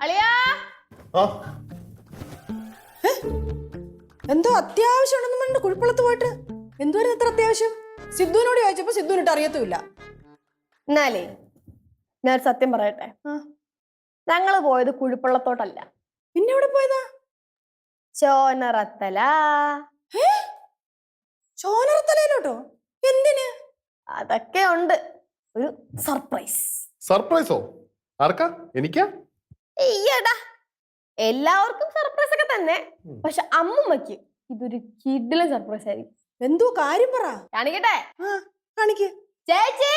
അളിയാ എന്തോ അത്യാവശ്യം ഉണ്ടെന്ന് പറഞ്ഞിട്ട് കുഴിപ്പള്ളത്ത് പോയിട്ട് എന്തുവായിരുന്നു ഇത്ര അത്യാവശ്യം? സിദ്ധുവിനോട് ചോദിച്ചപ്പോ സിദ്ധുവിനിട്ട് അറിയത്തുമില്ല. എന്നാലേ ഞാൻ സത്യം പറയട്ടെ, ഞങ്ങള് പോയത് കുഴിപ്പള്ളത്തോട്ടല്ല. പിന്നെ എവിടെ പോയതാ? ചോനറത്തല. ചോനറത്തലയിലോട്ടോ? എന്തിന്? അതൊക്കെ ഉണ്ട് ഒരു സർപ്രൈസ്. സർപ്രൈസോ? ആർക്കാ? എനിക്കാ? ഈയടാ, എല്ലാവർക്കും സർപ്രൈസ് ഒക്കെ തന്നെ, പക്ഷെ അമ്മമ്മക്ക് ഇതൊരു കിഡിലെ സർപ്രൈസ് ആയിരിക്കും. എന്തോ കാര്യം പറ. കാണിക്കട്ടെ? കാണിക്ക്. ചേച്ചി,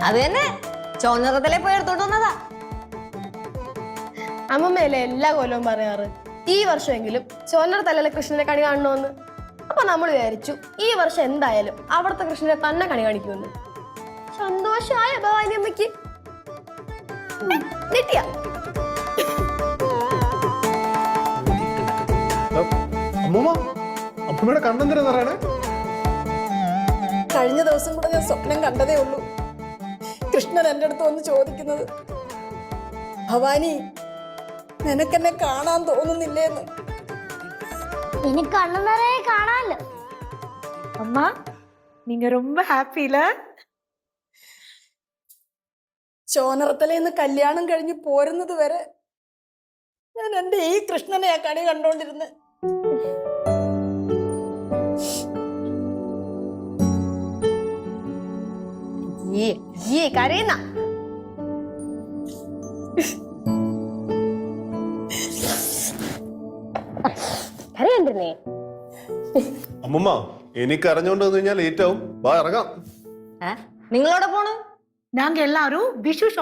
അത് തന്നെ ചോനറത്തലേ പോയി എടുത്തോണ്ട് വന്നതാ. അമ്മമ്മയല്ലേ എല്ലാ കൊല്ലവും പറയാറ് ഈ വർഷമെങ്കിലും ചോനറത്തലയിലെ കൃഷ്ണനെ കണി കാണണമെന്ന്. അപ്പൊ നമ്മൾ വിചാരിച്ചു ഈ വർഷം എന്തായാലും അവിടുത്തെ കൃഷ്ണനെ തന്നെ കണി കാണിക്കുമെന്ന്. സന്തോഷമായ ഭവാനി അമ്മയ്ക്ക്. കിട്ടിയ അമ്മൂമ്മ, അമ്മൂമ്മയുടെ കണ്ണെന്തിനാ പറയണേ? കഴിഞ്ഞ ദിവസം കൂടെ ഞാൻ സ്വപ്നം കണ്ടതേ ഉള്ളൂ. കൃഷ്ണൻ എൻ്റെ അടുത്ത് വന്ന് ചോദിക്കുന്നത്, ഭവാനി നിനക്കെന്നെ കാണാൻ തോന്നുന്നില്ലേന്ന്. എനിക്ക് കണ്ണു നിറയെ കാണാമല്ലോ. அம்மா நீங்க ரொம்ப ஹாப்பில. ചോനറത്തലേന്ന് കല്യാണം കഴിഞ്ഞ് പോരുന്നത് വരെ ഞാൻ എൻ്റെ ഈ കൃഷ്ണനെ ആ കണി കണ്ടോണ്ടിരുന്ന്. കരയുന്ന കരയണ്ടിരുന്നേ. അമ്മൂമ്മ, എനിക്ക് അറിഞ്ഞോണ്ട് വന്നു കഴിഞ്ഞാൽ ലേറ്റ് ആവും. വാ ഇറങ്ങാം. നിങ്ങളോടെ പോണു? நாங்க எல்லாரும் விஷு